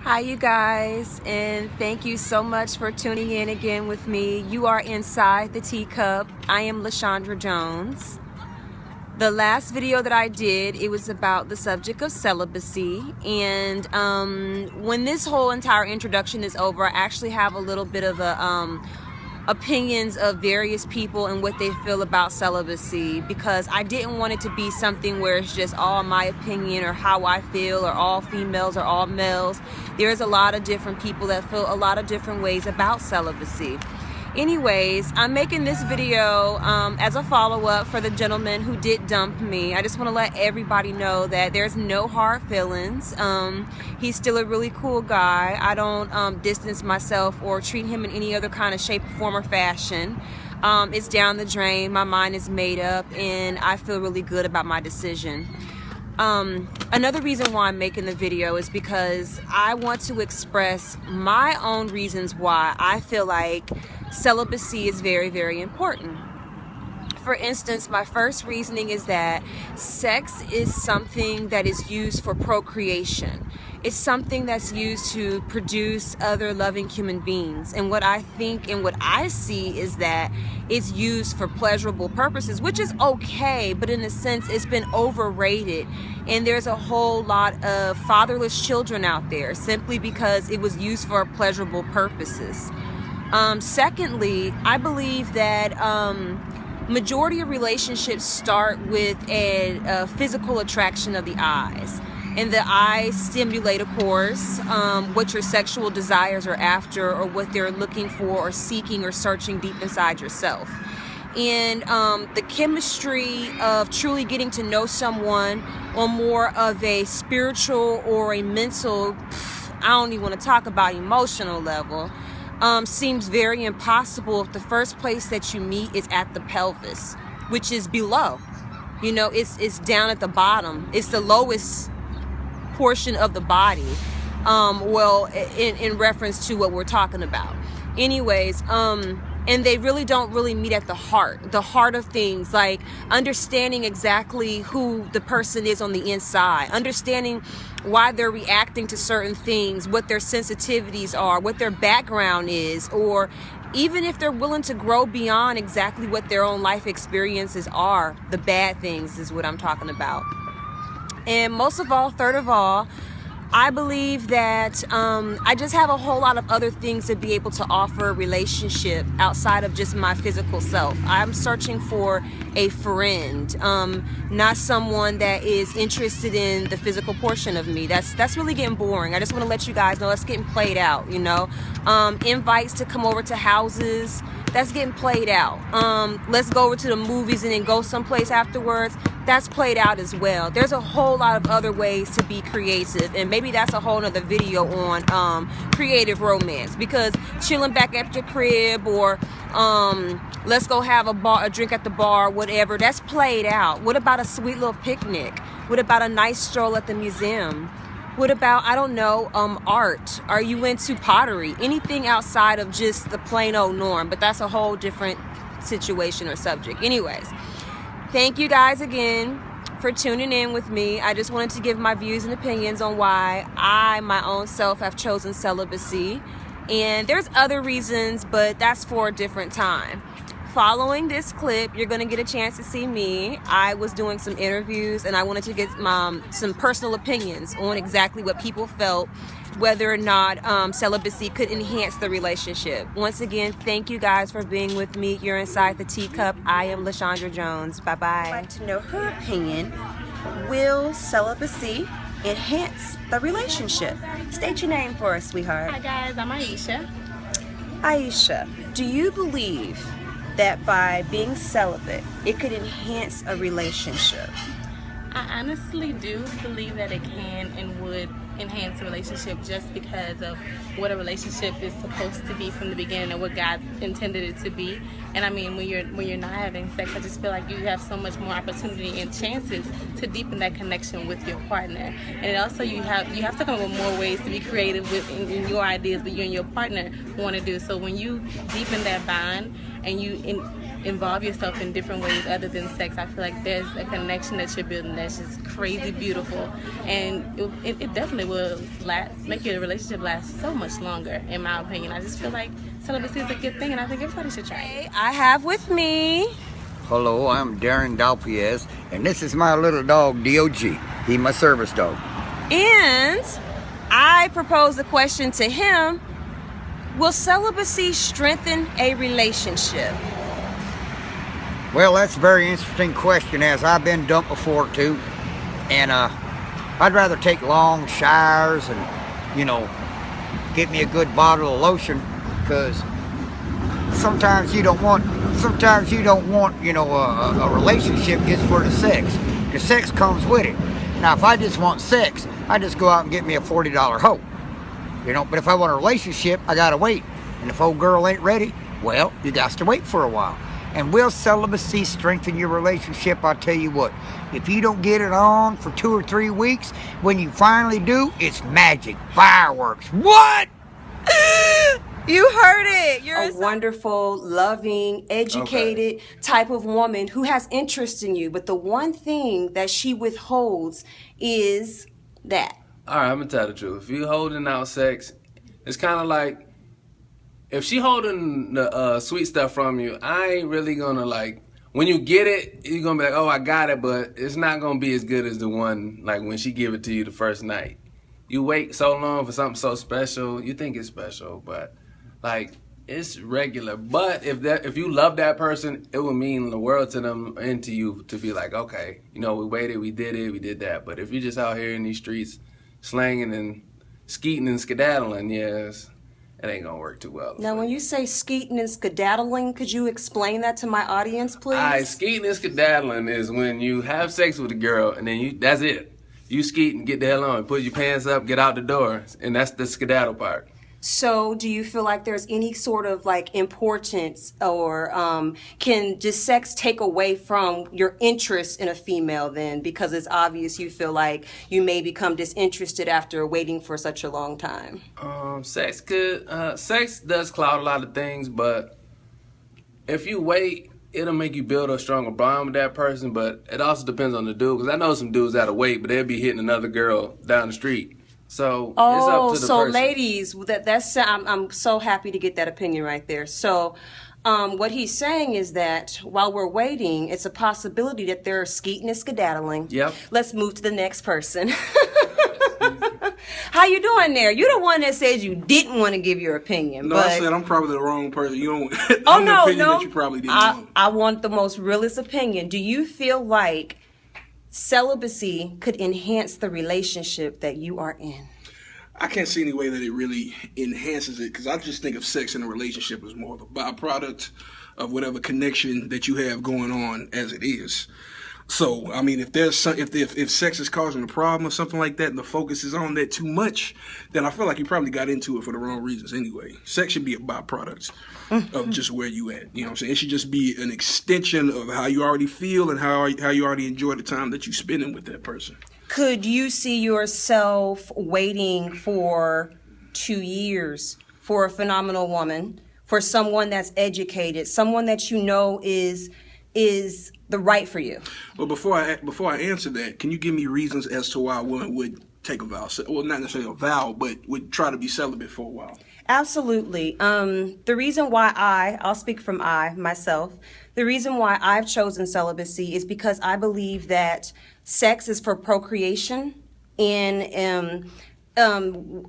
Hi you guys, and thank you so much for tuning in again with me. You are inside the teacup. I am LaShawndra Jones. The last video that I did, it was about the subject of celibacy, and when this whole entire introduction is over, I actually have a little bit of a opinions of various people and what they feel about celibacy, because I didn't want it to be something where it's just all my opinion or how I feel, or all females or all males. There's a lot of different people that feel a lot of different ways about celibacy. Anyways, I'm making this video as a follow-up for the gentleman who did dump me. I just want to let everybody know that there's no hard feelings. He's still a really cool guy. I don't distance myself or treat him in any other kind of shape, form, or fashion. It's down the drain. My mind is made up, and I feel really good about my decision. Another reason why I'm making the video is because I want to express my own reasons why I feel like celibacy is very, very important. For instance, my first reasoning is that sex is something that is used for procreation. It's something that's used to produce other loving human beings. And what I think and what I see is that it's used for pleasurable purposes, which is okay, but in a sense, it's been overrated. And there's a whole lot of fatherless children out there simply because it was used for pleasurable purposes. Secondly, I believe that majority of relationships start with a physical attraction of the eyes. And the eyes stimulate, of course, what your sexual desires are after, or what they're looking for or seeking or searching deep inside yourself. And the chemistry of truly getting to know someone on more of a spiritual or a mental, I don't even want to talk about emotional level, seems very impossible if the first place that you meet is at the pelvis, which is below. You know, it's down at the bottom. It's the lowest portion of the body, well, in reference to what we're talking about. Anyways, and they really don't meet at the heart of things, like understanding exactly who the person is on the inside, understanding why they're reacting to certain things, what their sensitivities are, what their background is, or even if they're willing to grow beyond exactly what their own life experiences are. The bad things is what I'm talking about. And most of all, third of all, I believe that I just have a whole lot of other things to be able to offer a relationship outside of just my physical self. I'm searching for a friend, not someone that is interested in the physical portion of me. That's really getting boring. I just want to let you guys know that's getting played out, you know. Invites to come over to houses, that's getting played out. Let's go over to the movies and then go someplace afterwards. That's played out as well. There's a whole lot of other ways to be creative, and maybe that's a whole nother video on creative romance, because chilling back at your crib, or let's go have a drink at the bar, whatever, that's played out. What about a sweet little picnic? What about a nice stroll at the museum? What about, I don't know, art? Are you into pottery? Anything outside of just the plain old norm, but that's a whole different situation or subject. Anyways, thank you guys again for tuning in with me. I just wanted to give my views and opinions on why I, my own self, have chosen celibacy. And there's other reasons, but that's for a different time. Following this clip, you're going to get a chance to see me. I was doing some interviews, and I wanted to get some personal opinions on exactly what people felt, whether or not celibacy could enhance the relationship. Once again, thank you guys for being with me. You're inside the teacup. I am LaShawndra Jones. Bye-bye. I'd like to know her opinion. Will celibacy enhance the relationship? State your name for us, sweetheart. Hi guys, I'm Aisha. Aisha, do you believe that by being celibate, it could enhance a relationship? I honestly do believe that it can and would enhance a relationship, just because of what a relationship is supposed to be from the beginning and what God intended it to be. And I mean, when you're not having sex, I just feel like you have so much more opportunity and chances to deepen that connection with your partner. And also you have to come up with more ways to be creative in your ideas that you and your partner want to do. So when you deepen that bond and you involve yourself in different ways other than sex, I feel like there's a connection that you're building that's just crazy beautiful, and it definitely will make your relationship last so much longer, in my opinion. I just feel like celibacy is a good thing, and I think everybody should try it. I have with me... Hello, I'm Darren Dalpiez, and this is my little dog, D.O.G. He's my service dog. And I propose a question to him. Will celibacy strengthen a relationship? Well, that's a very interesting question, as I've been dumped before, too. And I'd rather take long showers and, you know, get me a good bottle of lotion, because sometimes you don't want, you know, a relationship just for the sex. The sex comes with it. Now, if I just want sex, I just go out and get me a $40 hoe. You know, but if I want a relationship, I gotta wait. And if old girl ain't ready, well, you got to wait for a while. And will celibacy strengthen your relationship? I'll tell you what, if you don't get it on for 2 or 3 weeks, when you finally do, it's magic, fireworks. What? You heard it. You're A wonderful, loving, educated type of woman who has interest in you. But the one thing that she withholds is that. All right, I'm gonna tell the truth. If you holding out sex, it's kind of like, if she holding the sweet stuff from you, I ain't really gonna, like, when you get it, you're gonna be like, oh, I got it, but it's not gonna be as good as the one, like, when she give it to you the first night. You wait so long for something so special, you think it's special, but, like, it's regular. But if you love that person, it will mean the world to them and to you to be like, okay, you know, we waited, we did it, we did that. But if you're just out here in these streets slanging and skeeting and skedaddling, yes, it ain't gonna work too well. Now, when you say skeeting and skedaddling, could you explain that to my audience, please? All right, skeeting and skedaddling is when you have sex with a girl and then that's it. You skeet and get the hell on, put your pants up, get out the door, and that's the skedaddle part. So do you feel like there's any sort of like importance, or can just sex take away from your interest in a female then? Because it's obvious you feel like you may become disinterested after waiting for such a long time. Sex does cloud a lot of things, but if you wait, it'll make you build a stronger bond with that person. But it also depends on the dude, because I know some dudes that'll wait, but they'll be hitting another girl down the street. So it's up to the person. Ladies, I'm so happy to get that opinion right there. So what he's saying is that while we're waiting, it's a possibility that they're skeeting and skedaddling. Yep. Let's move to the next person. How you doing there? You're the one that said you didn't want to give your opinion. No, but... I said I'm probably the wrong person. You don't. Oh, no. That you probably didn't want. I want the most realist opinion. Do you feel like celibacy could enhance the relationship that you are in? I can't see any way that it really enhances it, because I just think of sex in a relationship as more of a byproduct of whatever connection that you have going on as it is. So, I mean, if sex is causing a problem or something like that, and the focus is on that too much, then I feel like you probably got into it for the wrong reasons anyway. Sex should be a byproduct of just where you at. You know what I'm saying? It should just be an extension of how you already feel and how you already enjoy the time that you're spending with that person. Could you see yourself waiting for 2 years for a phenomenal woman, for someone that's educated, someone that you know is the right for you? Well, before I answer that, can you give me reasons as to why a woman would take a vow? Well, not necessarily a vow, but would try to be celibate for a while. Absolutely. The reason why I'll speak from myself, the reason why I've chosen celibacy is because I believe that sex is for procreation, and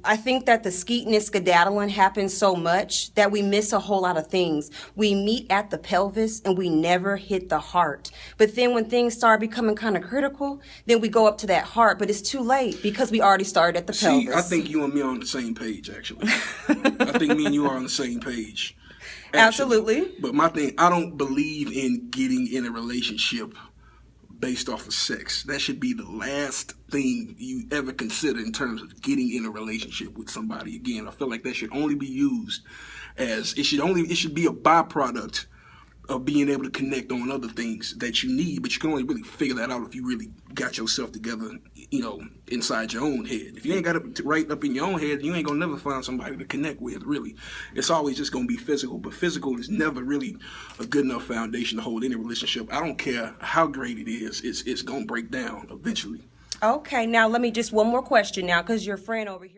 I think that the skeeting and skedaddling happens so much that we miss a whole lot of things. We meet at the pelvis and we never hit the heart. But then when things start becoming kind of critical, then we go up to that heart, but it's too late because we already started at the pelvis. I think you and me are on the same page, actually. I think me and you are on the same page. Actually. Absolutely. But my thing, I don't believe in getting in a relationship based off of sex. That should be the last thing you ever consider in terms of getting in a relationship with somebody. Again, I feel like that should only be used as it should be a byproduct of being able to connect on other things that you need, but you can only really figure that out if you really got yourself together, you know, inside your own head. If you ain't got it right up in your own head, you ain't gonna never find somebody to connect with, really. It's always just gonna be physical, but physical is never really a good enough foundation to hold any relationship. I don't care how great it is, it's gonna break down eventually. Okay, now let me just one more question now, because your friend over here.